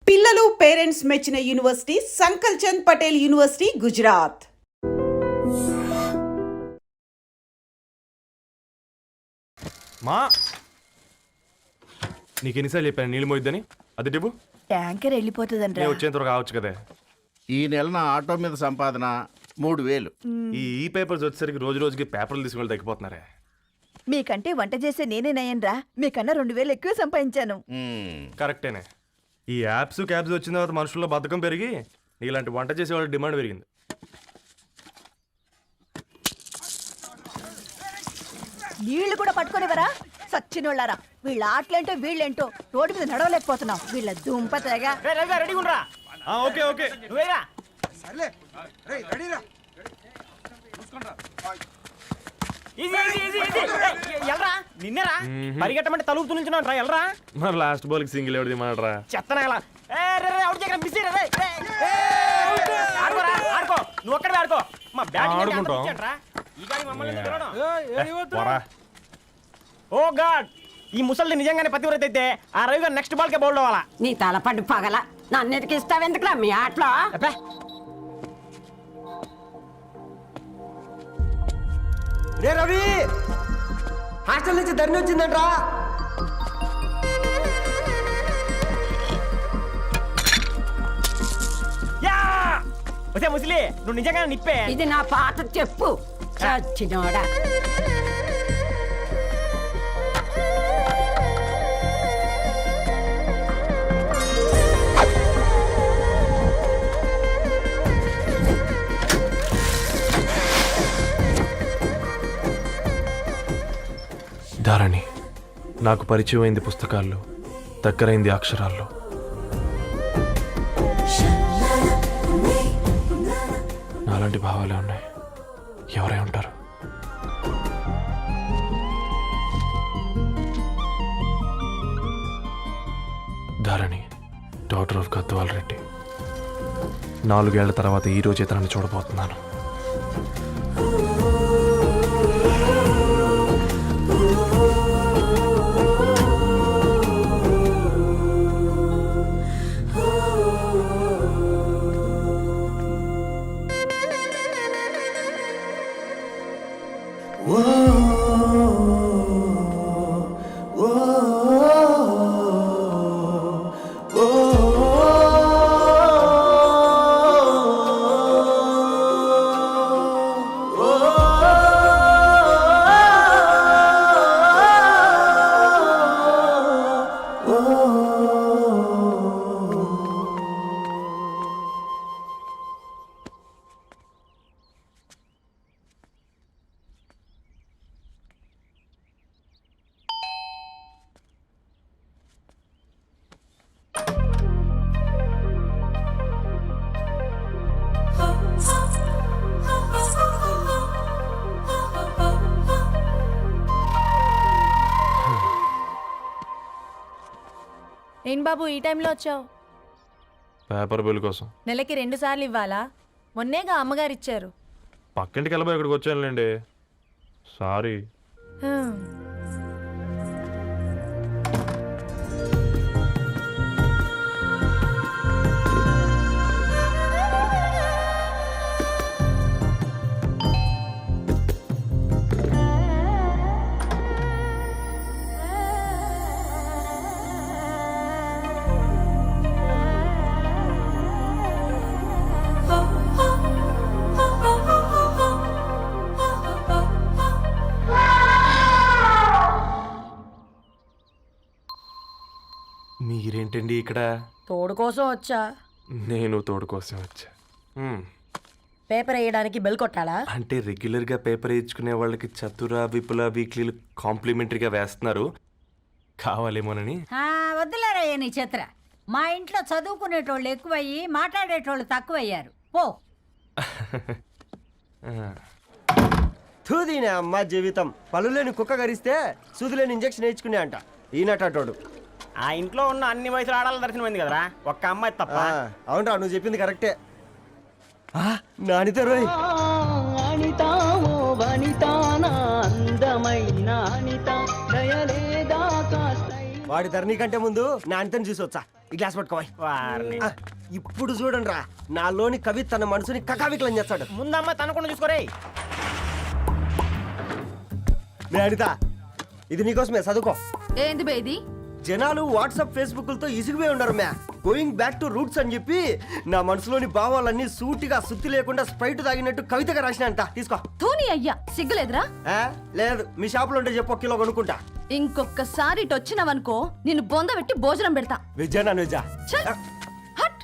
పిల్లలు పేరెంట్స్ మెచ్చిన university సంకల్ Chand Patel university Gujarat. మా నీకు ఎన్నిసార్లు చెప్పాను నీళ్ళు మోయిద్దని? అది డిబు ట్యాంకర్ వెళ్ళిపోతుందంటే వచ్చేంత కావచ్చు కదా. ఈ నెల నా ఆటో మీద సంపాదన 3000. ఈ పేపర్స్ వచ్చేసరికి రోజు రోజుకి పేపర్లు తీసుకుని తగ్గిపోతున్నారే. మీకంటే వంట చేసే నేనే నయ్యన్రా, మీకన్నా 2000 ఎక్కువ సంపాదించాను. కరెక్టేనే. ఈ యాప్స్ క్యాబ్స్ వచ్చిన తర్వాత మనుషుల్లో బద్ధకం పెరిగి ఇలాంటి వంట చేసే వాళ్ళ డిమాండ్ పెరిగింది. నీళ్లు కూడా పట్టుకునేవరా సచ్చినోళ్ళారా. వీళ్ళ ఆటలేంటో వీళ్ళేంటో రోడ్డు మీద నడవలేకపోతున్నాం. వీళ్ళ దుంప తెగ. ఓకే ఓకే నిన్నరా పరిగెట్టమంటే తలుపుతూ నుంచి ఎల్రా. మరి లాస్ట్ బాల్ కి సింగిల్ ఎవరిది మాడరా? చెత్తనా ఆడుకో, నువ్వు ఒక్కడే ఆడుకో. మా ఓ గాడ్, ఈ ముసలి నిజంగానే పతివ్రత అయితే ఆ రవి గారు నెక్స్ట్ బాల్ కే బౌల్డ్ అవ్వాలా. నీ తలపడి పగల నన్ను ఎతికిస్తావు ఎందుకురా మీ ఆటలో? రే రవి, హాస్టల్ నుంచి ధరణి వచ్చిందంట్రా. వచ్చే ముసలి, నువ్వు నిజంగా నిప్పే. ఇది నా పాత చెప్పు చచ్చినోడా. ధారణి నాకు పరిచయం అయింది పుస్తకాల్లో, దగ్గరైంది అక్షరాల్లో. నాలాంటి భావాలే ఉన్నాయి. ఎవరై ఉంటారు? Dharani daughter of Gadwal Reddy. 4 ఏళ్ల తర్వాత ఈ రోజు ఇతనాన్ని చూడబోతున్నాను. ఏం బాబు ఈ టైంలో వచ్చావు? పేపర్ బిల్ కోసం. నెలకి 2 సార్లు ఇవ్వాలా? మొన్నేగా అమ్మగారు ఇచ్చారు. పక్కింటికి వెళ్ళబోయి ఇక్కడికి వచ్చానులేండి, సారీ. మీరేంటండి ఇక్కడ? తోడు కోసం వచ్చా. నేను తోడు కోసం వచ్చా. పేపర్ వేయడానికి బెల్ కొట్టాలా? అంటే రెగ్యులర్గా పేపర్ వేయించుకునే వాళ్ళకి చతుర విపుల వీక్లీలు కాంప్లిమెంటరీగా వేస్తున్నారు, కావాలేమోనని. వద్దులేరయ్య నీ చిత్ర. మా ఇంట్లో చదువుకునేటోళ్ళు ఎక్కువయ్యి మాట్లాడేటోళ్ళు తక్కువయ్యారు. పో. తూదీనే అమ్మ జీవితం. పళ్ళు లేని కుక్క గరిస్తే సూదులేని ఇంజక్షన్ వేయించుకునే అంట ఈనటోడు. ఆ ఇంట్లో ఉన్న అన్ని వయసులో ఆడాలి దర్శనమైంది కదరా, ఒక్క అమ్మాయి తప్ప. అవునరా, నువ్వు చెప్పింది కరెక్టే. నానితే రోయ్. వాడి ధరణి కంటే ముందు నా అంతని చూసి వచ్చా. ఈ గ్లాస్ పట్టుకోవాలి. వారిని ఇప్పుడు చూడండి రా, నాలోని కవి తన మనసుని కకావికలం చేస్తాడు. ముందమ్మ తనకుండా చూసుకోరే. నే అనిత, ఇది నీకోసమే, చదువుకో. ఏంది బే ఇది? జనాలు వాట్సాప్ ఫేస్బుక్లతో ఇసిగిపోయి ఉన్నారు మ్యా. గోయింగ్ బ్యాక్ టు రూట్స్ అని చెప్పి నా మనసులోని భావాలన్నీ సూటిగా సుత్తి లేకుండా స్ప్రైట్ తాగినట్టు కవితగా రాసిన అంట. తీసుకో. తూని అయ్యా సిగ్గులేదురా? లేదు, మీ షాప్ లో ఉంటే చెప్పు, 1 కిలో కొనుక్కుంటా. ఇంకొకసారి ఇటు వచ్చినావనుకో నిన్ను బొంద పెట్టి భోజనం పెడతా. వెజ్జా నాన్ వెజ్జా? ఛ! హట్!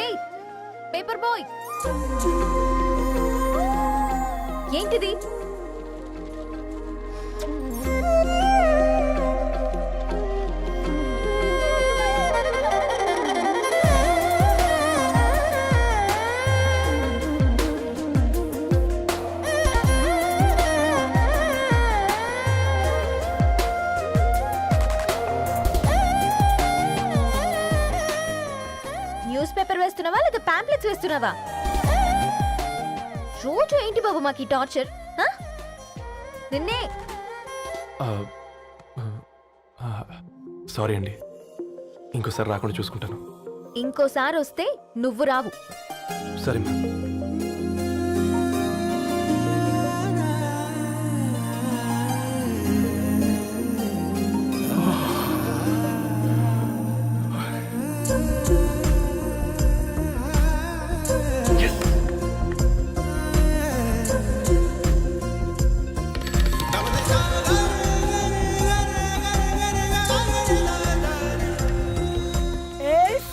ఏయ్ పేపర్ బాయ్, ఏంటిది? న్యూస్ పేపర్ వేస్తున్నావా లేదా పాంప్లెట్స్ వేస్తున్నావా? రోజు ఏంటి బాబు మాకు ఈ టార్చర్? నిన్నే సారీ అండి, ఇంకోసారి రాకుండా చూసుకుంటాను. ఇంకోసారి వస్తే నువ్వు రావు. సరే మ్యామ్.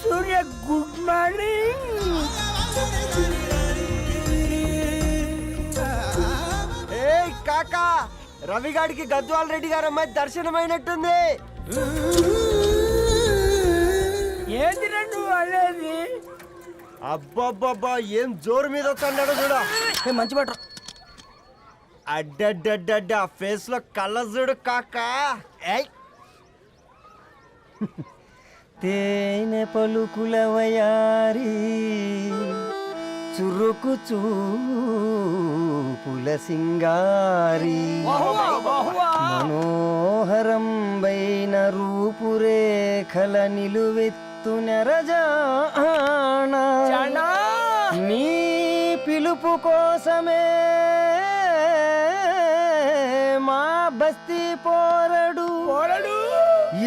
సూర్య గుడ్ మార్నింగ్. ఏయ్ కాకా, రవిగాడికి గద్వాల్ రెడ్డి గారు అమ్మాయి దర్శనమైనట్టుంది. ఏంటి నువ్వు అనేది? అబ్బబ్బబ్బా, ఏం జోరు మీద వస్తున్నాడో చూడ. మంచి మాట. అడ్డడ్డడ్డ ఫేస్ లో కళ్ళ చూడు కాకా. ఏయ్ తేనె పలుకుల వయారి చురుకు చూపుల సింగారి మనోహరం బైన రూపురేఖల నిలువెత్తు నెరజానా నీ పిలుపు కోసమే మా బస్తీ పోరడు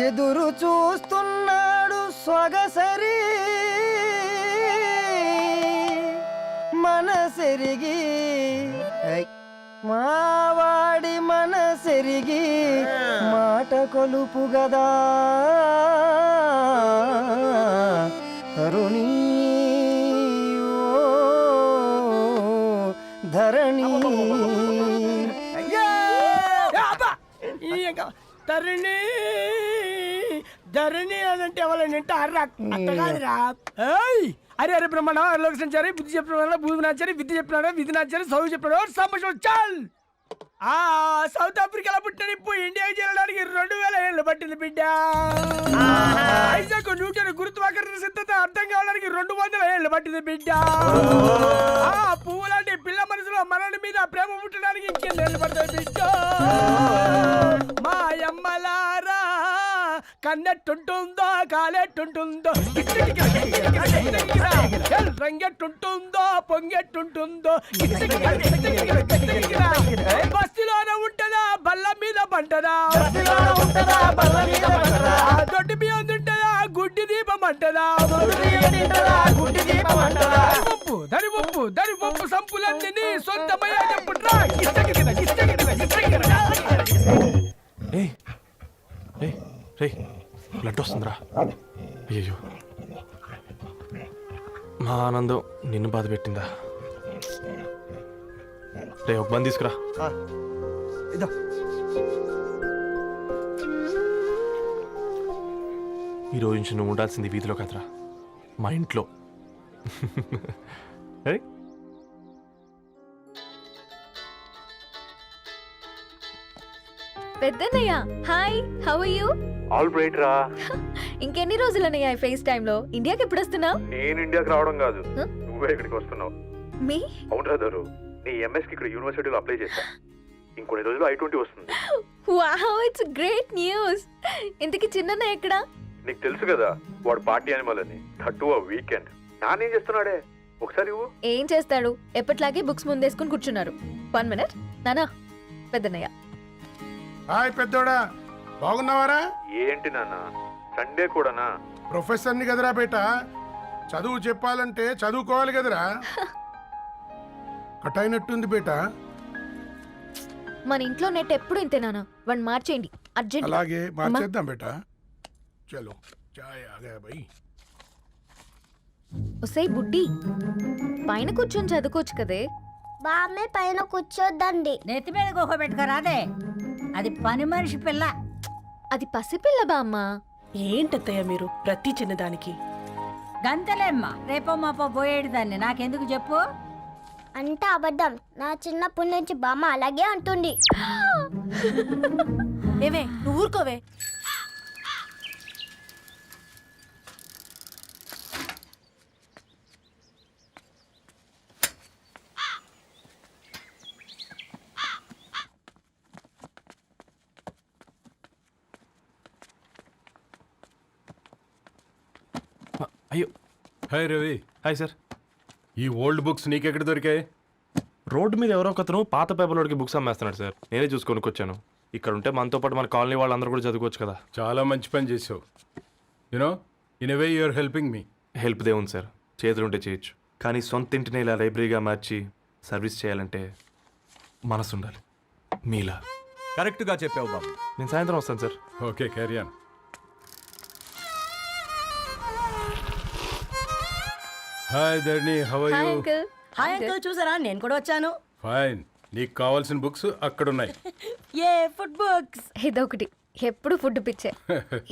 ఎదురు చూస్తున్నాడు సొగసరి మనసెరిగి. మావాడి మనసెరిగి మాట కొలుపు గదా తరుణీ ఓ ధరణి. తరుణి ధరణి అదంటే ఎవరైనా అట్ట కాదురా. అరే అరే బ్రహ్మణ లోక సంచారి బుద్ధి చెప్పిన భూమి నాచారి విద్య చెప్పినాడు విధి నాచారి చదువు చెప్పినాడు సంభాషణ చాల్. సౌత్ ఆఫ్రికాలో పుట్టిన ఇప్పుడు ఇండియాకి చేరడానికి 2000 ఏళ్ళు పట్టింది బిడ్డ. ఐజాక్ న్యూటన్ గురుత్వాకర్షణ సిద్ధత అర్థం కావడానికి 200 ఏళ్ళు పట్టింది బిడ్డ. పువ్వు లాంటి పిల్ల మనసులో మనని మీద ప్రేమ పుట్టడానికి ఇంకేళ్ళు పడతాయి బిడ్డ. మా అమ్మలారా కన్నెట్టుంటుందో కాలెట్టుంటుందో రంగెట్టుంటుందో పొంగెట్టుంటుందో బస్తిలోనే ఉంటదా బల్ల మీద పంటదా దొడ్డి బియ్యం తింటదా గుడ్డి దీపం అంటదా దరి పప్పు సంపులన్నీ సొంతమయ్యా చెప్పుట్రా. రే బ్లడ్ వస్తుందిరా. అయ్యో, మా ఆనందం నిన్ను బాధ పెట్టిందా? రే ఒక బంద్ తీసుకురా. ఇదో ఈరోజు నుంచి నువ్వు ఉండాల్సింది వీధిలో కదరా, మా ఇంట్లో. పెద్దన్నయ్య hi how are you all right రా. ఇంకెన్ని రోజులన్నయ్య ఈ ఫేస్ టైమ్ లో ఇండియాకి ఎప్పుడు వస్తున్నావు? నేను ఇండియాకి రావడం కాదు, Huh? నువ్వే ఇక్కడికి వస్తున్నావు. మీ అవునరా దరు, నీ ఎంఎస్ కి ఇక్కడ యూనివర్సిటీలో అప్లై చేశా. ఇంకొన్ని రోజులు I-20 వస్తుంది. Wow it's great news. ఇంతకి చిన్నన్నయ్య ఎక్కడ? నీకు తెలుసు కదా వాడు పార్టీ అనిమల్ అని, థర్టూ ఆ వీకెండ్. నానేం చేస్తున్నాడే ఒకసారి ఇవ్వు. ఏం చేస్తాడు, ఎప్పట్లాగే బుక్స్ ముందేసుకుని కూర్చున్నారు. 1 మినిట్ నానా. పెద్దన్నయ్య హాయ్ పెద్దోడా, బాగున్నావారా? ఏంటి నాన్న సండే కూడానా? ప్రొఫెసర్ని కదరా బేట, చదువు చెప్పాలంటే చదువుకోవాలి కదరా. కట్ అయినట్టుంది బేట. మన ఇంట్లో నెట్ ఎప్పుడు ఇంతే నానా. 1 మార్చేయండి అర్జెంట్. అలాగే మార్చేద్దాం బేట. చలో చాయ్ ఆగా భయ్. ఒసేయ్ బుడ్డి, పైన కూర్చొని చదువుకోవచ్చు కదే. బామ్మే పైన కూర్చోద్దండి. నెత్తి మీద గుహ పెట్టుకోరాదే, అది పని మనిషి పిల్ల. అది పసిపిల్ల బామ్మ. ఏంటత్తయ్య మీరు ప్రతి చిన్నదానికి? గంతలేమ్మా, రేపో మాపో పోయేడు దాన్ని నాకెందుకు చెప్పు. అంటే అబద్ధం. నా చిన్నప్పటి నుంచి బామ్మ అలాగే అంటుంది. ఏవే నువ్వు ఊరుకోవే. అయ్యో. హాయ్ రవి. Hi sir. ఈ ఓల్డ్ బుక్స్ నీకెక్కడ దొరికాయి? రోడ్డు మీద ఎవరో ఒకతను పాత పేపర్లోకి బుక్స్ అమ్మేస్తున్నాడు సార్. నేనే చూసుకొని వచ్చాను. ఇక్కడ ఉంటే మనతో పాటు మన కాలనీ వాళ్ళందరూ కూడా చదువుకోవచ్చు కదా. చాలా మంచి పని చేసావు. You know in a way you are helping me. Help దేవుంది సార్, చేతులుంటే చేయొచ్చు. కానీ సొంత ఇంటిని ఇలా లైబ్రరీగా మార్చి సర్వీస్ చేయాలంటే మనసు ఉండాలి మీలా. కరెక్ట్గా చెప్పావు బాబు. నేను సాయంత్రం వస్తాను sir. Okay carry on. Hi Dharani, how are hi you? Uncle. Hi uncle, చూసారా నేను కూడా వచ్చాను. ఫైన్. నీకు కావాల్సిన బుక్స్ అక్కడ ఉన్నాయి. ఏ ఫుడ్ బుక్స్? ఇదొకటి, ఎప్పుడు ఫుడ్ పిచ్చే.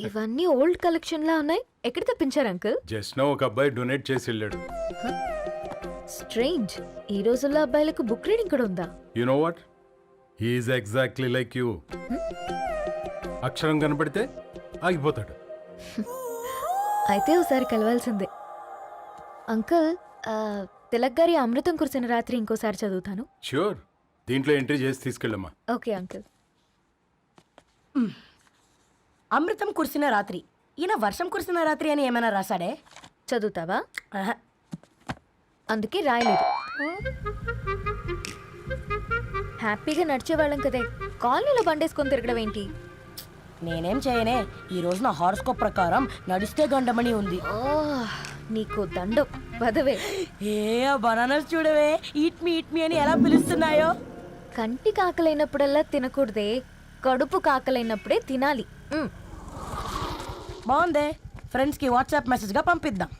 ఇవన్నీ ఓల్డ్ కలెక్షన్ లా ఉన్నాయి. ఎక్కడ తెప్పించారు అంకుల్? జస్ట్ నో ఒక అబ్బాయి డొనేట్ చేసి వెళ్ళాడు. స్ట్రేంజ్, ఈ రోజుల్లో అబ్బాయిలకు బుక్ రీడింగ్ కూడా ఉందా? You know what, he's exactly like you. అక్షరం కనపడితే ఆగిపోతాడు. అయితే ఒకసారి కలవాల్సిందే. అంకుల్, తిలక్ గారి అమృతం కురిసిన రాత్రి ఇంకోసారి చదువుతాను. ష్యూర్, దీంట్లో ఎంట్రీ చేసి తీసుకెళ్ళమ్మా. Okay uncle. అమృతం కురిసిన రాత్రి. ఈయన వర్షం కురిసిన రాత్రి అని ఏమైనా రాశాడే? చదువుతావా? ఆహా. అందుకే రాయలేదు. హ్యాపీగా నడిచేవాళ్ళం కదే, కాలనీలో బండేసుకొని తిరగడం ఏంటి? నేనేం చేయనే, ఈ రోజు నా హారోస్కోప్ ప్రకారం నడిస్తే గండమణి ఉంది. ఓ, నీకు దండం పదవే. ఏ బనానాస్ చూడవే, ఈట్ మీ అని ఎలా పిలుస్తున్నాయో. కంటి కాకలైనప్పుడల్లా తినకూడదే, కడుపు కాకలైనప్పుడే తినాలి. బాగుందే, ఫ్రెండ్స్ కి వాట్సాప్ మెసేజ్ గా పంపిద్దాం.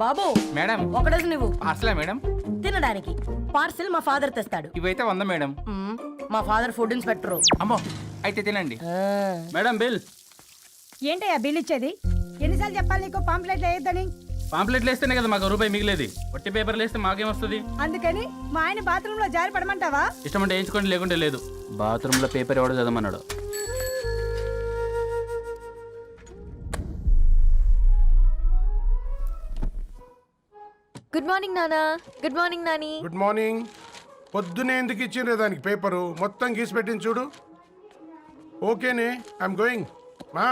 బాబు మేడం ఒకటేసి నువ్వు అసలే మేడం తినడానికి పార్సిల్ మా ఫాదర్ తెస్తాడు. ఇవైతే 100 మేడం. మా ఫాదర్ ఫుడ్ ఇన్స్పెక్టర్. అమ్మో, అయితే తినండి మేడం. బిల్ ఏంటయ్యా బిల్ ఇచ్చేది? ఎన్నిసార్లు చెప్పాలి నీకు పాంప్లెట్ వేయొద్దని? పాంప్లెట్లు వేస్తేనే కదా మాకు రూపాయి మిగిలేది. ఒట్టి పేపర్లు వేస్తే మాకేం వస్తుంది? అందుకని మా ఆయన బాత్రూమ్ లో జారి పడమంటావా? ఇష్టం అంటే వేయించుకోండి, లేకుంటే లేదు. బాత్రూంలో పేపర్ ఎవడో చదవమన్నాడు. గుడ్ మార్నింగ్ నానా. Good morning Nani. Good morning. పొద్దునే ఎందుకు ఇచ్చిండ్రే దానికి పేపరు? మొత్తం గీసి పెట్టింది చూడు. ఓకేనే, ఐఎమ్ గోయింగ్. మా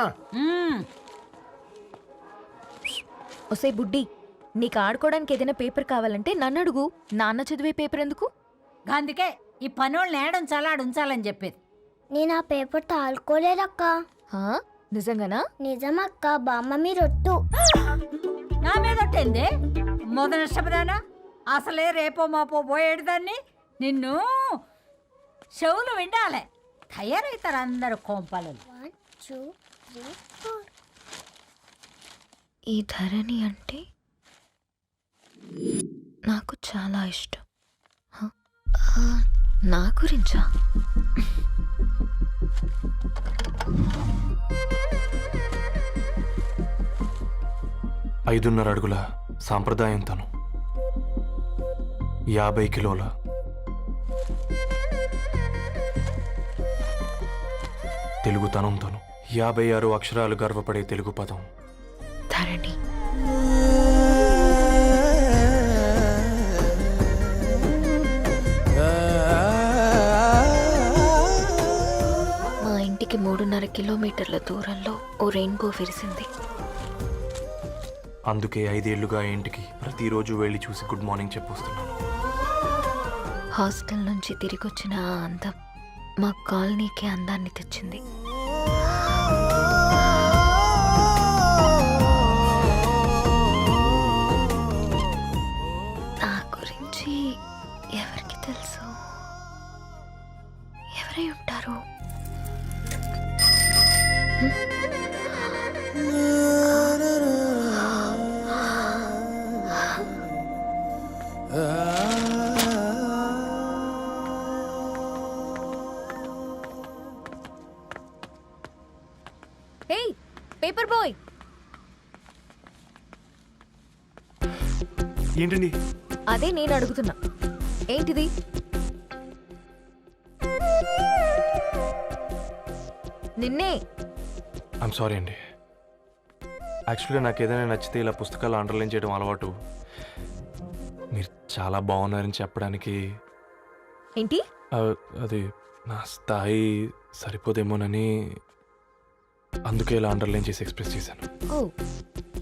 ఒసే బుడ్డి, నీకు ఆడుకోవడానికి ఏదైనా పేపర్ కావాలంటే నన్ను అడుగు. నాన్న చదివే పేపర్ ఎందుకు? అందుకే ఈ పనోళ్ళని ఏడుంచాలా ఉంచాలని చెప్పేది. నేను ఆ పేపర్ తాలుకోలేదక్క. హా, నిజంగానా? నిజమక్క, బామ్మ మీరొట్టు. నా మీద ఒట్టేంది మొదటి నష్టపదానా? అసలే రేపో మాపో పోయేడు దాన్ని. నిన్ను చెవులు విండాలే, తయారవుతారు అందరు కోంపాలు. 1 2 3 4. ఈ ధరణి అంటే నాకు చాలా ఇష్టం. హ? నా గురించా? 5.5 అడుగుల సాంప్రదాయం తను, 50 కిలోల తెలుగుతనంతోను 56 అక్షరాలు గర్వపడే తెలుగు పదం ధరణి. మా ఇంటికి 3.5 కిలోమీటర్ల దూరంలో ఓ రెయిన్బో విరిసింది. అందుకే 5 ఏళ్లుగా ఇంటికి ప్రతిరోజు వెళ్ళి చూసి గుడ్ మార్నింగ్ చెప్పొస్తున్నాను. హాస్టల్ నుంచి తిరిగొచ్చిన ఆ అందం మా కాలనీకి అందాన్ని తెచ్చింది. నా గురించి ఎవరికి తెలుసు? ఎవరై ఉంటారు? హే పేపర్ బాయ్, ఏంటండి? అదే నేను అడుగుతున్నా, ఏంటిది? నిన్నే. ఐమ్ సారీ అండి. యాక్చువల్గా నాకు ఏదైనా నచ్చితే ఇలా పుస్తకాలు అండర్లైన్ చేయడం అలవాటు. మీరు చాలా బాగున్నారని చెప్పడానికి ఏంటి? అది నా స్థాయి సరిపోదేమోనని అందుకే ఇలా అండర్లైన్ చేసి ఎక్స్ప్రెస్ చేశాను. ఓ,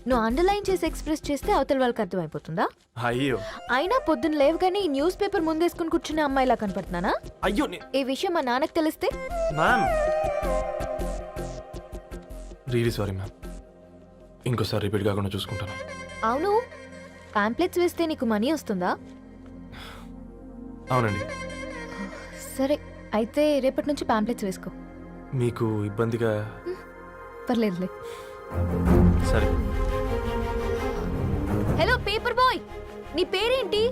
నువ్వు అండర్లైన్ చేసి ఎక్స్ప్రెస్ చేస్తే అవతల వాళ్ళకి అర్థమైపోతుందా? అయ్యో అయినా పొద్దున్న లేవగానే ఈ న్యూస్ పేపర్ ముందేసుకుని కూర్చునే అమ్మాయిలా కనపడుతున్నానా? అయ్యో ఈ విషయం మా నాన్నకు తెలిస్తే? Ma'am really sorry ma'am. ఇంకోసారి రిపీట్ కాకుండా చూసుకుంటాను. అవును, పాంప్లెట్స్ వేస్తే నీకు మనీ వస్తుందా? అవునండి. సరే, అయితే రేపటి నుంచి పాంప్లెట్స్ వేసుకో. మీకు ఇబ్బందిగా? పర్లేదులే. సరే. హలో పేపర్ బాయ్, నీ పేరేంటి?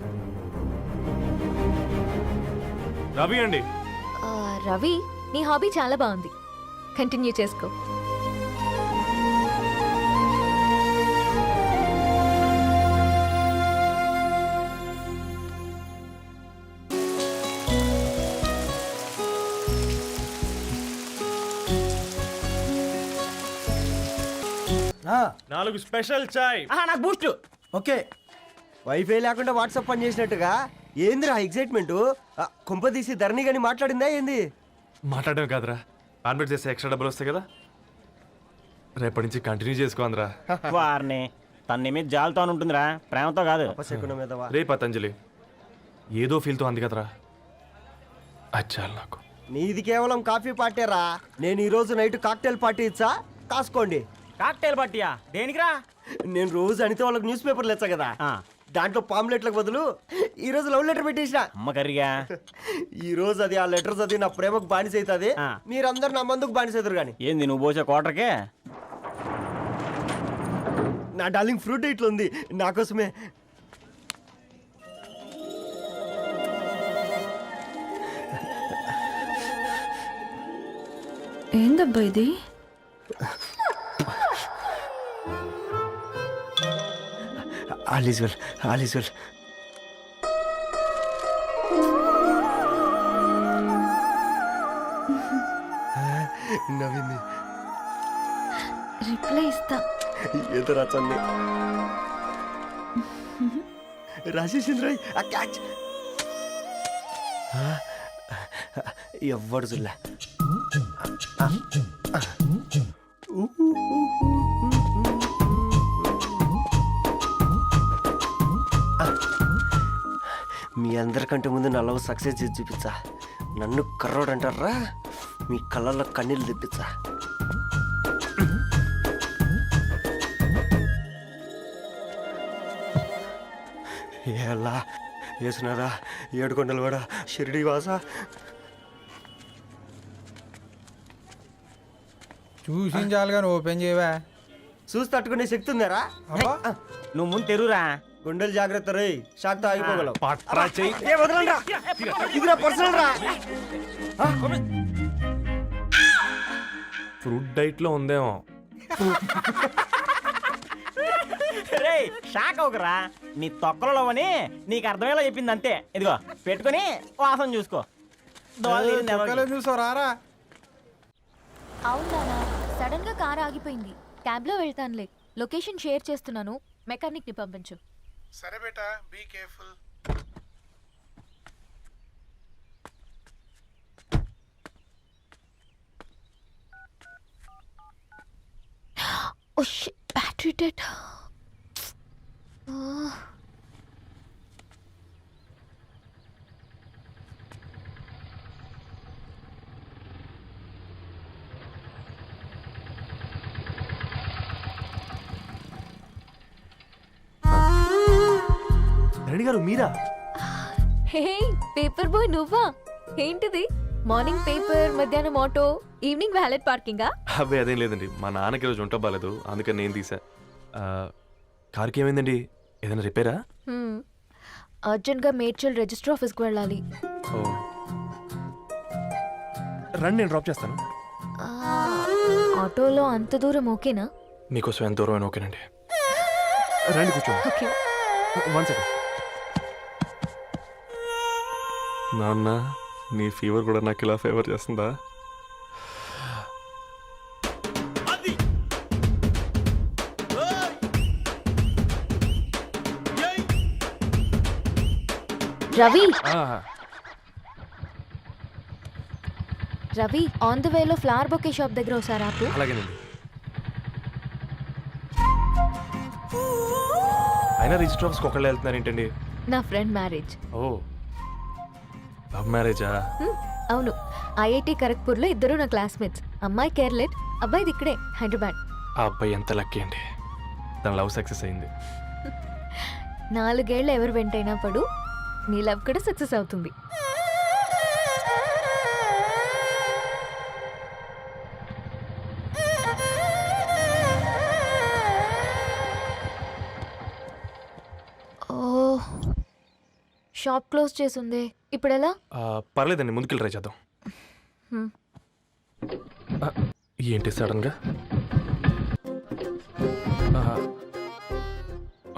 రవి అండి. రవి, నీ హాబీ చాలా బాగుంది, కంటిన్యూ చేసుకో. నాలుగు స్పెషల్ చాయ్. నాకు బూస్ట్. ఓకే, వైఫై లేకుండా వాట్సాప్ పని చేసినట్టుగా ఏందిరా ఎగ్జైట్మెంట్? కొంప తీసి ధరణి గాని మాట్లాడిందా ఏంది? మాట్లాడడం కాదురా, కాన్వర్ట్ చేస్తే ఎక్స్ట్రా డబ్బులు వస్తాయి కదా, రేపటి నుంచి కంటిన్యూ చేసుకో అందరా. వారిని తన మీద జాలతో ఉంటుందిరా, ప్రేమతో కాదు. అపశకునం మీదవా? రే పతంజలి, ఏదో ఫీల్తో అంది కదరా, అచ్చాలి నాకు. నీది కేవలం కాఫీ పార్టీరా. నేను ఈ రోజు నైట్ కాక్టైల్ పార్టీ ఇచ్చా, కాసుకోండి. కాక్టైల్ పార్టీయా? దేనికిరా? నేను రోజు అనితే వాళ్ళకి న్యూస్ పేపర్లు ఇచ్చా కదా, దాంట్లో పాంప్లెట్లకు బదులు ఈ రోజు లవ్ లెటర్ పెట్టేసిన. అమ్మ కర్రీగా. ఈ రోజు అది ఆ లెటర్ చదివి నా ప్రేమకు బానిస అవుతుంది, మీరందరు నా మందుకు బానిస అవుతారు. కానీ ఏంది నువ్వు పోసే కోటర్కే? నా డార్లింగ్ ఫ్రూట్ ఇట్లా ఉంది నా కోసమే. ఏందబ్బా ఇది? All is well, all is well. నవ్వింది. రిప్లై ఇస్తా. ఏదో రాచండి రాసేసింది రాయ్. ఆ క్యాచ్ ఎవ్వడు చూడలే. మీ అందరికంటే ముందు నా లవ్ సక్సెస్ చేసి చూపించా. నన్ను కర్రోడు అంటారా, మీ కళ్ళల్లో కన్నీళ్ళు తెప్పించా. ఎలా వేసినారా ఏడుకొండలు కూడా షిరిడి వాస. చూసించాలి కానీ ఓపెన్ చేయవా? చూసి తట్టుకునే శక్తి ఉందారా? నువ్వు ముందు తెరురా. గుండెలు జాగ్రత్త రే, షాక్తో ఆగిపోగలవు. పట్రా చెయ్యి. ఇది నా పర్సనల్ రా. ఫ్రూట్ డైట్లో ఉందేమో. రే షాక్ అవకరా, నీ తొక్కలలో అని నీకు అర్థమయ్యేలా చెప్పింది అంతే. ఇదిగో పెట్టుకొని వాసన చూసుకో. చూసావు రారా? అవునా, సడన్ గా కార్ ఆగిపోయింది. క్యాబ్ లో వెళ్తానులే. లొకేషన్ షేర్ చేస్తున్నాను, మెకానిక్ ని పంపించు. సరే బేటా, be careful. Oh shit, battery dead. Reddy garu మీరా? హే పేపర్ బాయ్, నువ్వా? ఏంటిది? మార్నింగ్ పేపర్, మధ్యాహ్నం ఆటో, ఈవినింగ్ వ్యాలెట్ పార్కింగా? అబ్బాయి అదేం లేదండి, మా నాన్నకి రోజు ఉంట బాగాలేదు, అందుకని నేను తీసా. కార్కి ఏమైందండి? ఏదైనా రిపేరా? అర్జెంట్ గా మేడ్చల్ రిజిస్టర్ ఆఫీస్కి వెళ్ళాలి. ఓ రండి, నేను డ్రాప్ చేస్తాను. ఆ, ఆటోలో అంత దూరం ఓకేనా? మీకోసం ఎంత దూరం అయినా ఓకేనండి. రండి కూర్చోండి. ఓకే. 1 సెకండ్. నాన్న, నీ ఫీవర్ కూడా నాకు ఇలా ఫేవర్ చేస్తుందా? రవి, ఆ, రవి, ఆన్ ద వేలో ఫ్లవర్ బొకే షాప్ దగ్గర ఒకసారి ఆపు. అలాగేనండి. అయినా రిజిస్టర్ ఆఫీస్కి ఒకళ్ళు వెళ్తున్నారు ఏంటండి? నా ఫ్రెండ్ మ్యారేజ్. ఓ, లవ్ మ్యారేజా? అవును, ఐఐటి ఖరగ్పూర్లో ఇద్దరు నా క్లాస్మేట్స్. అమ్మాయి కేర్లెట్, అబ్బాయిది ఇక్కడే హైదరాబాద్. ఆ అబ్బాయి ఎంత లక్కీ అండి, తన లవ్ సక్సెస్ అయింది. 4 ఏళ్ళు ఎవరు వెంటైనా పడు, నీ లవ్ కూడా సక్సెస్ అవుతుంది. ఓ, షాప్ క్లోజ్ చేసింది, ఇప్పుడు ఎలా? పర్లేదండి, ముందుకెళ్ళి ట్రై చేద్దాం. ఆ, ఏంటి సడన్గా?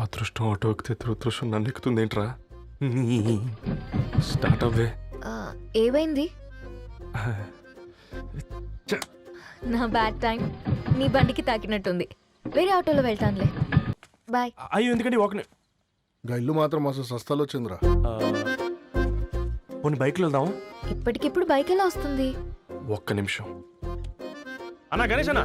అదృష్టం ఆటో ఎక్కితే దురదృష్టం నన్ను ఎక్కుతుంది ఏంట్రా? స్టార్ట్ అవ్వే. ఏమైంది? నా బ్యాడ్ టైం నీ బండికి తాకినట్టుంది. వేరే ఆటోలో వెళ్తానులే, బాయ్. అయ్యో ఎందుకండి ఒక గా ఇల్లు మాత్రం అసలు సస్తాలు వచ్చిందిరా. పోనీ బైక్లో వెళ్దాం. ఇప్పటికిప్పుడు బైక్ ఎలా వస్తుంది? ఒక్క నిమిషం. అన్నా గణేష్ అన్న,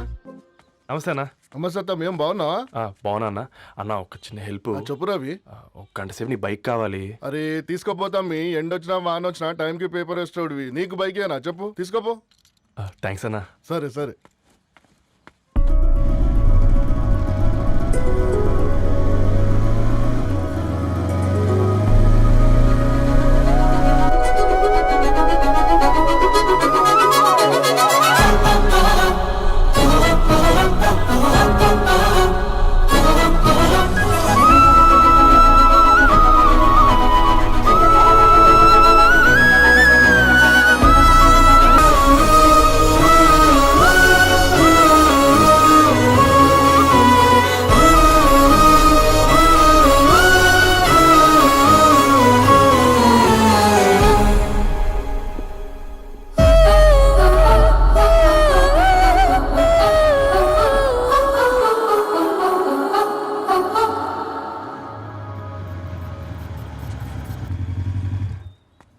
నమస్తే అన్న. నమస్తే, ఏం బాగున్నావా? బాగున్నా అన్న. అన్న ఒక చిన్న హెల్ప్. చెప్పు రవి. ఒక గంట సేపు నీ బైక్ కావాలి. అరే తీసుకోపోతాం, మీ ఎండొచ్చినా వానొచ్చినా టైంకి పేపర్ వేస్తాడువి. నీకు బైకేనా? చెప్పు, తీసుకోపో. థ్యాంక్స్ అన్న. సరే సరే.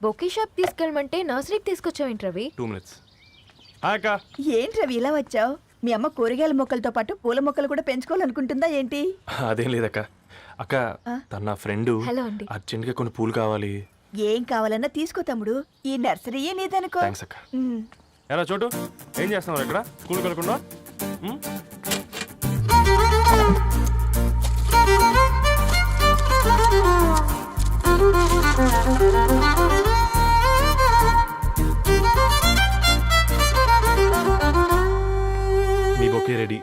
బొకే షాప్ తీసుకెళ్ళమంటే నర్సరీకి తీసుకొచ్చావేంటి రవి? 2 minutes. హాయ్ అక్క. ఏంటి రవి ఇలా వచ్చావు? మీ అమ్మ కూరగాయల మొక్కలతో పాటు పూల మొక్కలు కూడా పెంచుకోవాలనుకుంటుందా ఏంటి? అదేం లేదక్క. అక్క, తన నా ఫ్రెండ్ హలో అండి. అర్జెంట్గా కొన్ని పూలు కావాలి. ఏం కావాలన్నా తీసుకో తమ్ముడు, ఈ నర్సరీయే నీదనుకో. థ్యాంక్స్ అక్క. ఎలా చోటు, ఏం చేస్తున్నావు ఇక్కడ? స్కూల్కి వెళ్ళకుండా? మీ bouquet ready.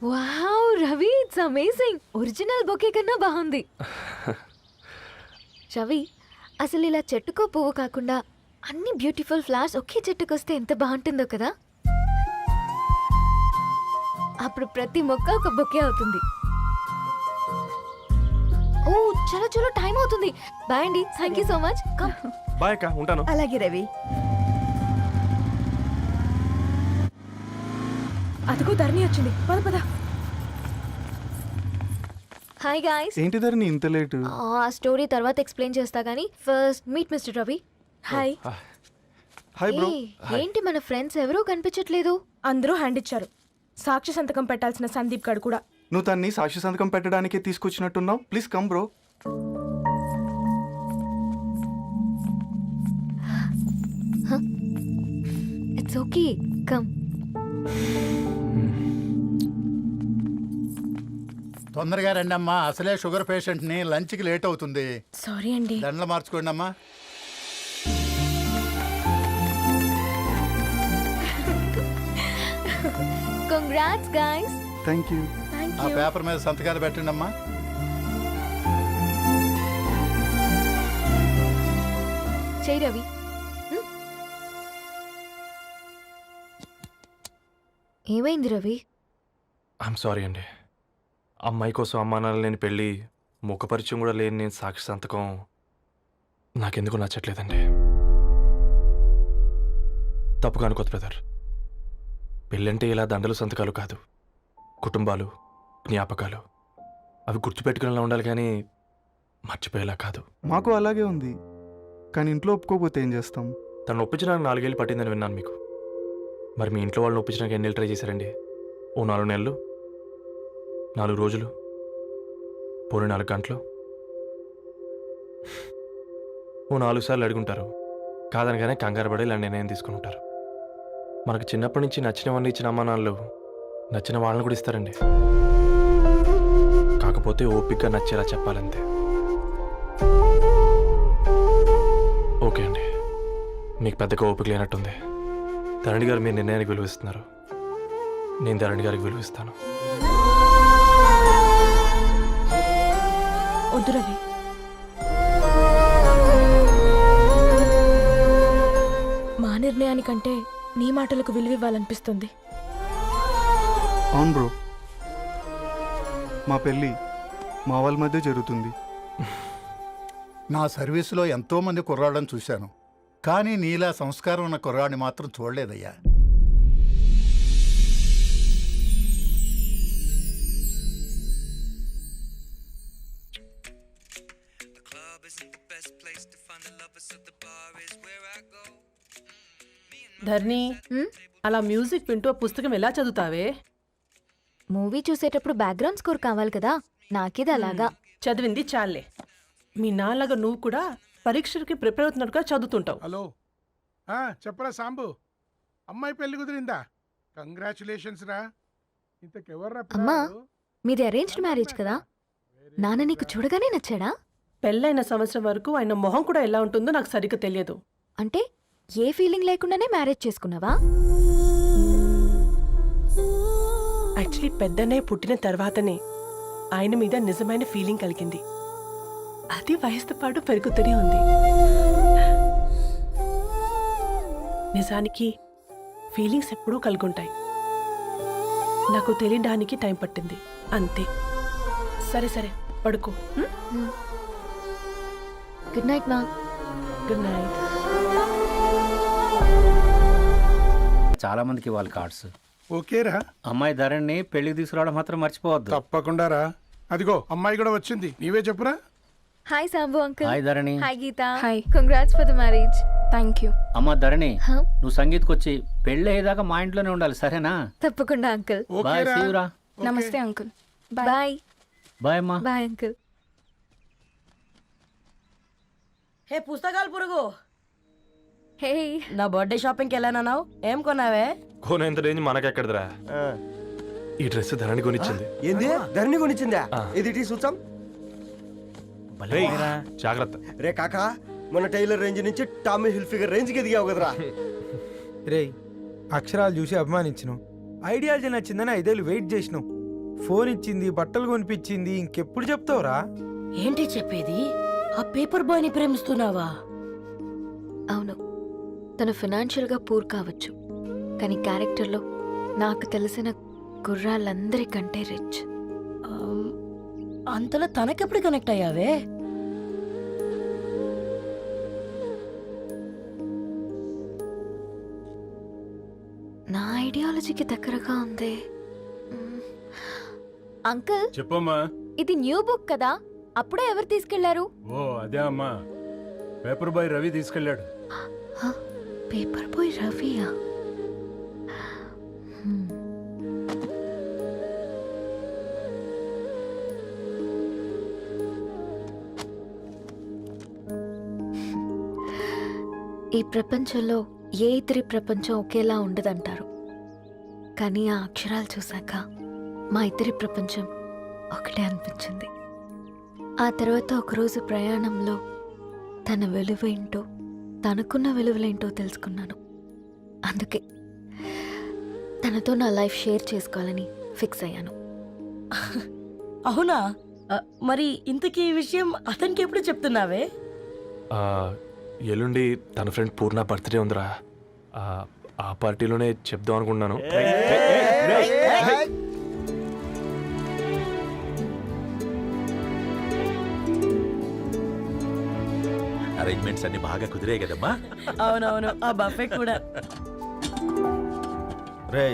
Wow Ravi, it's amazing. Original bouquet కన్నా బాగుంది. రవి, అసలు ఇలా చెట్టుకో పువ్వు కాకుండా అన్ని బ్యూటిఫుల్ ఫ్లవర్స్ ఒకే చెట్టుకు వస్తే ఎంత బాగుంటుందో కదా. అప్పుడు ప్రతి మొక్క ఒక బొకే అవుతుంది. ఓ చలో చలో, టైం అవుతుంది. బాయ్ అండి, thank you so much. Bye అక్క, ఉంటాను. అలాగే రవి. అదిగో ధరణి వచ్చింది, పద పద. Hi guys. ఏంటి ధరణి ఇంత లేటు? ఆ స్టోరీ తర్వాత ఎక్స్ప్లెయిన్ చేస్తా గానీ first meet mister Ravi. Hi. Hi bro. ఏంటి మన ఫ్రెండ్స్ ఎవరూ కనిపించట్లేదు? అందరూ హ్యాండ్ ఇచ్చారు. సాక్షి సంతకం పెట్టాల్సిన సందీప్ గడు కూడా. నువ్వు తన్ని సాక్షి సంతకం పెట్టడానికే తీసుకొచ్చినట్టున్నావు. Please come bro. It's okay, come. తొందరగా రండి అమ్మా, అసలే షుగర్ పేషెంట్ ని, లంచ్ కి లేట్ అవుతుంది. సారీ అండి. దండలు మార్చుకోండి అమ్మా. Congrats guys. Thank you. ఆ పేపర్ మీద సంతకాలు పెట్టండి అమ్మా. చెయ్ రవి. ఏమైంది రవి? ఐఎమ్ సారీ అండి. అమ్మాయి కోసం అమ్మానాలు లేని పెళ్ళి, ముఖపరిచయం కూడా లేని నేను సాక్షి సంతకం నాకెందుకు నచ్చట్లేదండి. తప్పుగా అనుకోదు బ్రదర్. పెళ్ళంటే ఇలా దండలు సంతకాలు కాదు, కుటుంబాలు, జ్ఞాపకాలు. అవి గుర్తుపెట్టుకునేలా ఉండాలి కానీ మర్చిపోయేలా కాదు. మాకు అలాగే ఉంది, కానీ ఇంట్లో ఒప్పుకోకపోతే ఏం చేస్తాం? తను ఒప్పించడానికి 4 ఏళ్ళు పట్టిందని విన్నాను మీకు. మరి మీ ఇంట్లో వాళ్ళని ఒప్పించడానికి ఎన్నేళ్ళు ట్రై చేశారండి? ఓ 4 నెలలు, 4 రోజులు, పోనీ 4 గంటలు, ఓ 4 సార్లు అడుగుంటారు. కాదనగానే కంగారు పడి ఇలా నిర్ణయం తీసుకుని ఉంటారు. మనకు చిన్నప్పటి నుంచి నచ్చినవన్నీ ఇచ్చిన అమ్మా నాన్నలు నచ్చిన వాళ్ళని కూడా ఇస్తారండి. కాకపోతే ఓపికగా నచ్చేలా చెప్పాలంతే. ఓకే అండి, మీకు పెద్దగా ఓపిక లేనట్టుంది. ధరణి గారు మీ నిర్ణయానికి విలువిస్తున్నారు, నేను ధరణి గారికి విలువిస్తాను. వద్దు రవి. మా నిర్ణయానికంటే నీ మాటలకు విలువివ్వాలనిపిస్తుంది. అవును బ్రో, మా పెళ్ళి మా వాళ్ళ మధ్య జరుగుతుంది. నా సర్వీసులో ఎంతో మంది కుర్రాళ్ళని చూశాను, కానీ నీలా సంస్కారం ఉన్న కుర్రాడిని మాత్రం చూడలేదయ్యా. ధర్ని, అలా మ్యూజిక్ వింటూ పుస్తకం ఎలా చదువుతావే? మూవీ చూసేటప్పుడు బ్యాక్గ్రౌండ్ స్కోర్ కావాలి కదా, నాకిది అలాగా. చదివింది చాలే. మీ నాన్నగా నువ్వు కూడా పరీక్షలకి ప్రిపేర్ అవుతున్నట్టుగా చదువుతుంటావు. హలో, చెప్పరా సాంబు, అమ్మాయి పెళ్లి కుదిరిందా? కంగ్రాచులేషన్స్ రా. ఇంతకెవర్రా? అమ్మా, మీది అరేంజ్డ్ మ్యారేజ్ కదా, నాన్న నీకు చూడగానే నచ్చాడా? పెళ్ళైన సంవత్సరం వరకు ఆయన మొహం కూడా ఎలా ఉంటుందో నాకు సరిగ్గా తెలియదు. అంటే ఏ ఫీలింగ్ లేకుండానే మ్యారేజ్ చేసుకున్నావా? యాక్చువల్లీ పెద్దనే పుట్టిన తర్వాతనే ఆయన మీద నిజమైన ఫీలింగ్ కలిగింది. అది వయసుతో పాటు పెరుగుతూనే ఉంది. నిజానికి ఫీలింగ్స్ ఎప్పుడూ కలుగుంటాయి. నాకు తెలియడానికి టైం పట్టింది అంతే. సరే సరే, పడుకో. గుడ్ నైట్ మా. Good night. చాలా మందికి ఇవ్వాలి కార్డ్స్. ఓకేరా. అమ్మాయి ధరణి పెళ్లికి తీసుకురావడం మాత్రం మర్చిపోవద్దు. తప్పకుండా రా. అదిగో అమ్మాయి కూడా వచ్చింది, నీవే చెప్పురా. Hi Sambu uncle. Hi Dharani. Hi Geetha. Hi. Congrats for the marriage. Thank you. అమ్మ ధరణి, నువ్వు సంగీత్కి వచ్చి పెళ్లి అయ్యేదాకా మా ఇంట్లోనే ఉండాలి, సరేనా? తప్పకుండా అంకుల్. బాయ్, ఓకేరా. సీయురా. నమస్తే అంకుల్. బాయ్. బాయ్ అమ్మా. Bye uncle. హే పుస్తకాలు పురుగు, హే. నా బర్త్డే షాపింగ్కి వెళ్ళానన్నావు, ఏం కొన్నావే? కోనేంత రేంజ్ మనకెక్కడదిరా. ఈ డ్రెస్ ధరణి కొనిచ్చింది. ఏంది ధరణి కొనిచ్చిందా? ఇది టీ చూసాం. రేయ్, జాగ్రత్త. రే కాకా, మన టైలర్ రేంజ్ నుంచి టామీ హిల్ఫిగర్ రేంజ్కి ఎదిగావు కదరా. రేయ్, అక్షరాలు చూసి అభిమానించను, ఐడియాలజీ నచ్చిందని 5 ఏళ్ళు వెయిట్ చేసినావు. ఫోన్ ఇచ్చింది, బట్టలు కొనిపించింది, ఇంకెప్పుడు చెప్తావురా? ఏంటి చెప్పేది? ఆ పేపర్ బాయ్ని ప్రేమిస్తున్నావా? అవును, తను ఫినాన్షియల్గా పూర్ కావచ్చు, కానీ క్యారెక్టర్లో నాకు తెలిసిన కుర్రాళ్ళందరికంటే రిచ్. అంతలో తనకెప్పుడు కనెక్ట్ అయ్యావే? నా ఐడియాలజీకి దగ్గరగా ఉంది. అంకుల్, చెప్పమ్మా. ఇది న్యూ బుక్ కదా, అప్పుడే ఎవరు తీసుకెళ్లారు? ఓ అదే అమ్మా, పేపర్ బాయ్ రవి తీసుకెళ్ళాడు. పేపర్ బాయ్ రవియా? ఈ ప్రపంచంలో ఏ ఇతరి ప్రపంచం ఒకేలా ఉండదంటారు, కానీ ఆ అక్షరాలు చూశాక మా ఇద్దరి ప్రపంచం ఒకటే అనిపించింది. ఆ తర్వాత ఒకరోజు ప్రయాణంలో తన విలువేంటో, తనకున్న విలువలేంటో తెలుసుకున్నాను. అందుకే తనతో నా లైఫ్ షేర్ చేసుకోవాలని ఫిక్స్ అయ్యాను. అవునా? మరి ఇంతకీ ఈ విషయం అతనికి ఎప్పుడు చెప్తున్నావే? ఎల్లుండి తన ఫ్రెండ్ పూర్ణ బర్త్డే ఉందిరా. ఆ పార్టీలోనే చెప్దాం అనుకున్నాను. అరేంజ్మెంట్స్ అన్ని బాగా కుదిరే కదమ్మా. అవునవును, ఆ బఫే కూడా. రే,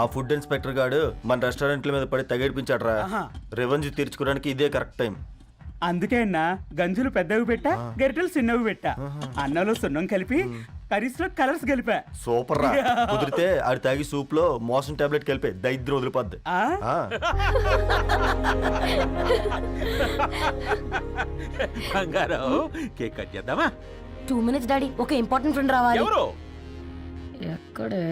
ఆ ఫుడ్ ఇన్స్పెక్టర్ గాడు మన రెస్టారెంట్ల మీద పడి తగేడిపించాడ్రా. రెవెన్యూ తీర్చుకోవడానికి ఇదే కరెక్ట్ టైం. అందుకే అన్న గంజులు పెద్దవి పెట్టా, గరిటెలు చిన్నవి పెట్టా. అన్నంలో సున్నం కలిపి కర్రీస్ లో కలర్స్ కలిపా. సూపర్ రా. కుదిరితే ఆడి తాగి సూప్ లో మోషన్ టాబ్లెట్ కలిపే దైద్యం వదిలిపోద్ది. బంగారం, కేక్ కట్ చేద్దామా? 2 minutes డాడీ, ఒక ఇంపార్టెంట్ ఫ్రెండ్ రావాలి. ఎవరు? ఎక్కడే?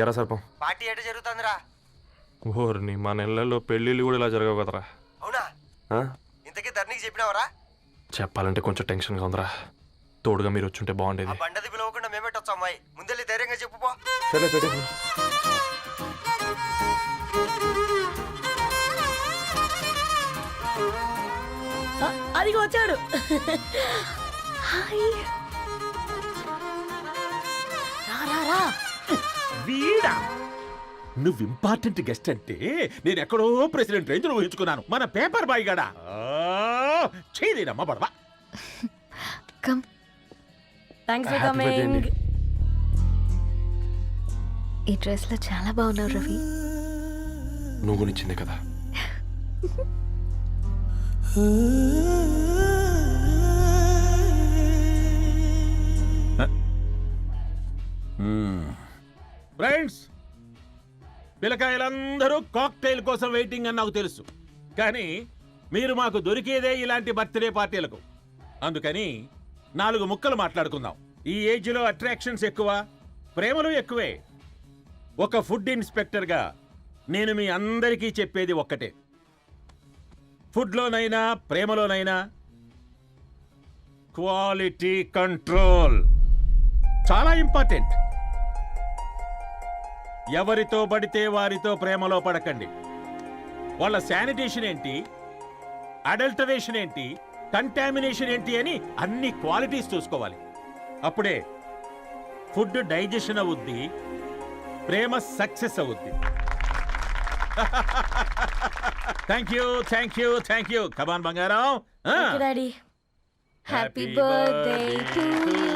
ఎరా సర్పం, పార్టీ ఎట జరుగుతుందిరా? ఓర్ని మా నెలల్లో పెళ్ళిళ్ళు కూడా ఇలా జరగవు కదరా. అవునా? ఇంతకీ ధరణికి చెప్పినావరా? చెప్పాలంటే కొంచెం టెన్షన్గా ఉందిరా. తోడుగా మీరు వచ్చుంటే బాగుండేది. బండది పిలవకుండా మేమేటొచ్చా అమ్మాయి? ముందెళ్ళి ధైర్యంగా చెప్పుపో. సరే పెట్టి. అది వచ్చాడు. వీడా? నువ్వు ఇంపార్టెంట్ గెస్ట్ అంటే నేను ఎక్కడో ప్రెసిడెంట్ రేంజ్ లో ఊహించుకున్నాను. మన పేపర్ బాయ్ గడా చేయలేదమ్మా బడవా. Come. Thanks for Happy birthday coming. అండి. ఈ డ్రెస్ లో చాలా బాగున్నావు రవి. నువ్వు గురించిందే కదా. ఫ్రెండ్స్, పిల్లకాయలందరూ కాక్టైల్ కోసం వెయిటింగ్ అని నాకు తెలుసు, కానీ మీరు మాకు దొరికేదే ఇలాంటి బర్త్డే పార్టీలకు. అందుకని 4 ముక్కలు మాట్లాడుకుందాం. ఈ ఏజ్లో అట్రాక్షన్స్ ఎక్కువ, ప్రేమలు ఎక్కువే. ఒక ఫుడ్ ఇన్స్పెక్టర్గా నేను మీ అందరికీ చెప్పేది ఒక్కటే: ఫుడ్లోనైనా ప్రేమలోనైనా క్వాలిటీ కంట్రోల్ చాలా ఇంపార్టెంట్. ఎవరితో పడితే వారితో ప్రేమలో పడకండి. వాళ్ళ శానిటేషన్ ఏంటి, అడల్టరేషన్ ఏంటి, కంటామినేషన్ ఏంటి అని అన్ని క్వాలిటీస్ చూసుకోవాలి. అప్పుడే ఫుడ్ డైజెషన్ అవుద్ది, ప్రేమ సక్సెస్ అవుద్ది. Thank you, thank you, thank you. Come on బంగారం. Daddy, happy birthday to you.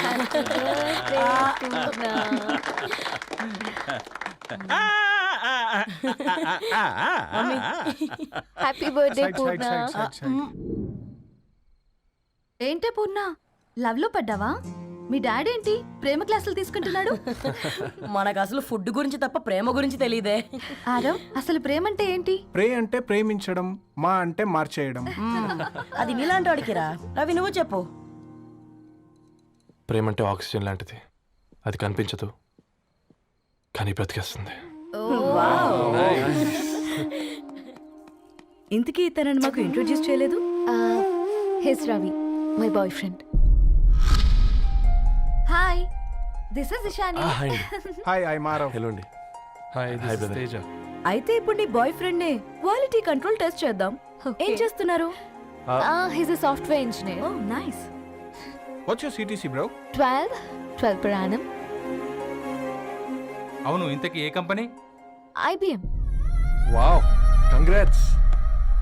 Happy birthday Purna. Happy birthday Purna. ఏంటే పూర్ణ, లవ్ లో పడ్డావా? మీ డాడీ ఏంటి ప్రేమ క్లాసులు తీసుకుంటున్నాడు? మనకు అసలు ఫుడ్ గురించి తప్ప ప్రేమ గురించి తెలియదే. ఆరవ్, అసలు ప్రేమ అంటే ఏంటి? ప్రే అంటే ప్రేమించడం, మా అంటే మార్చేయడం. అది నీలాంటి వాడికిరా. రవి, నువ్వు చెప్పు. ప్రేమ అంటే ఆక్సిజన్ లాంటిది. అది కనిపించదు, కానీ బ్రతికేస్తుంది. ఇంతకీ తనని మాకు ఇంట్రొడ్యూస్ చేయలేదు. He's Ravi, my boy friend. Hi, this is Ishani. Hi hi, I Marav. Hello అండి. Hi, hi this is brother. Teja. అయితే ఇప్పుడు నీ బాయ్ ఫ్రెండ్ నే క్వాలిటీ కంట్రోల్ టెస్ట్ చేద్దాం. ఏం చేస్తున్నారు? He's a software engineer. Oh nice. What's your CTC bro? 12 per annum. అవును, ఇంతకీ ఏ company? IBM. Wow, congrats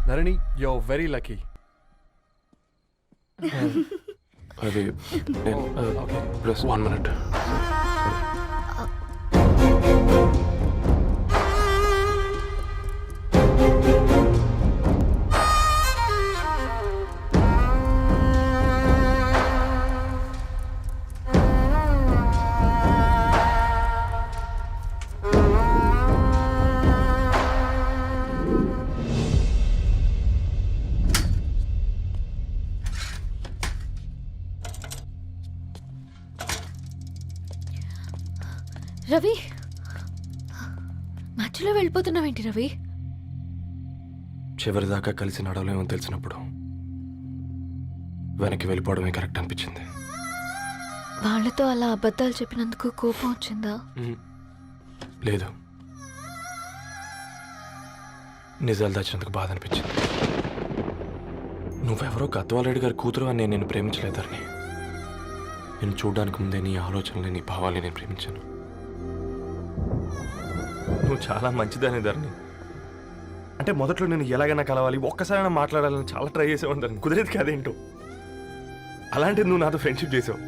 Dharani, you are very lucky. అది ప్లస్ 1 minute. రవి, మధ్యలో వెళ్ళిపోతున్నావేంటి రవి? చివరిదాకా కలిసి నడవలేమో తెలిసినప్పుడు వెనక్కి వెళ్ళిపోవడమే కరెక్ట్ అనిపించింది. వాళ్ళతో అలా అబద్ధాలు చెప్పినందుకు కోపం వచ్చిందా? లేదు, నిజాలు దాచినందుకు బాధ అనిపించింది. నువ్వెవరో గద్వాలరెడ్డి గారి కూతురు అని నేను ప్రేమించలేదని. నేను చూడడానికి ముందే నీ ఆలోచనలు, నీ భావాలని నేను ప్రేమించాను. నువ్వు చాలా మంచిదని ధరణి. అంటే మొదట్లో నేను ఎలాగైనా కలవాలి, ఒక్కసారైనా మాట్లాడాలని చాలా ట్రై చేసేవాడిని ధరణి. కుదిరేది కాదేంటో. అలాంటిది నువ్వు నాతో ఫ్రెండ్షిప్ చేసావు.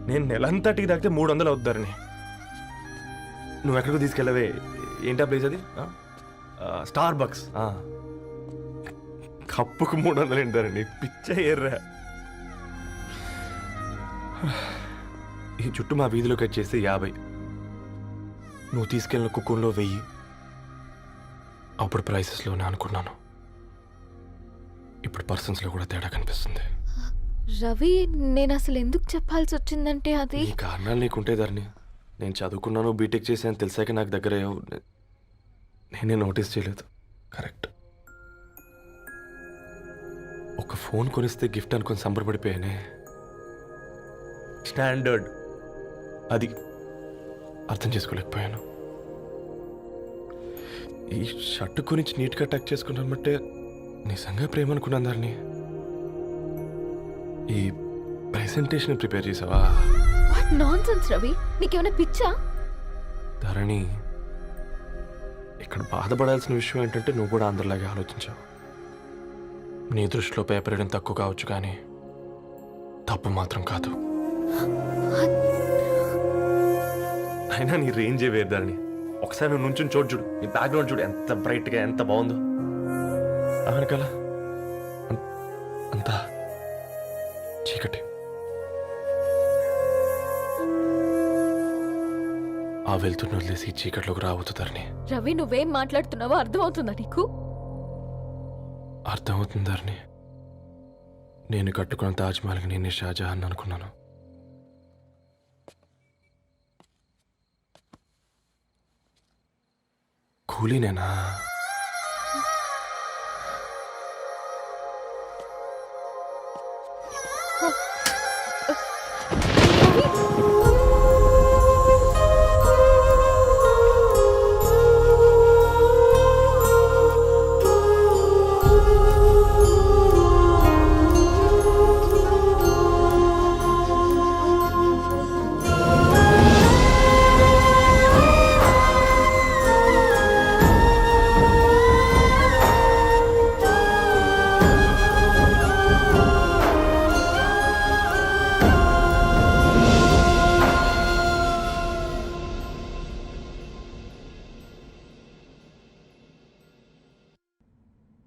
నేను నెలంతటికి తాకితే 300 అవుతారని. నువ్వు ఎక్కడికి తీసుకెళ్ళవే? ఏంటా ప్లేస్ అది? Star bucks. కప్పుకు 300 ఏంటారండి, పిచ్చ ఎర్రా. ఈ చుట్టూ మా వీధిలో కట్ చేస్తే 50. నువ్వు తీసుకెళ్ళిన కుక్కర్లో 1000. అప్పుడు ప్రైసెస్లోనే అనుకున్నాను, ఇప్పుడు పర్సన్స్లో కూడా తేడా కనిపిస్తుంది. రవి, నేను అసలు ఎందుకు చెప్పాల్సి వచ్చిందంటే అది ఈ కారణాలు నీకుంటే ధరణి. నేను చదువుకున్నాను, బీటెక్ చేశాను తెలిసాక నాకు దగ్గర నేనే నోటీస్ చేయలేదు. కరెక్ట్. ఒక ఫోన్ కొనిస్తే గిఫ్ట్ అనుకొని సంబరపడిపోయానే. స్టాండర్డ్ అది అర్థం చేసుకోలేకపోయాను. ఈ షర్టు గురించి నీట్గా టక్ చేసుకున్నాను బట్టే నిజంగా ప్రేమ అనుకున్నాను దాన్ని. ఈ ప్రెజెంటేషన్ ప్రిపేర్ చేసావా? వాట్ నాన్సెన్స్ రవి, నీకేమైనా పిచ్చా? ధరణి, ఇక్కడ బాధపడాల్సిన విషయం ఏంటంటే నువ్వు కూడా అందరిలాగే ఆలోచించావు. నీ దృష్టిలో పేపర్ వేయడం తక్కువ కావచ్చు, కానీ తప్పు మాత్రం కాదు. అయినా నీ రేంజే వేరు ధరణి. ఒకసారి నువ్వు నుంచుని చూడు, ఈ బ్యాక్గ్రౌండ్ చూడు ఎంత బ్రైట్గా, ఎంత బాగుందో. వెనకాల అంతా చీకటి. ఆ వెళ్తున్న వదిలేసి చీకట్లోకి రాబోతుందని. రవి, నువ్వేం మాట్లాడుతున్నావో అర్థమవుతుందా నీకు? అర్థమవుతుందని. నేను కట్టుకున్న తాజ్మహల్కి నేనే షాజహాన్ అనుకున్నాను. కూలీనేనా?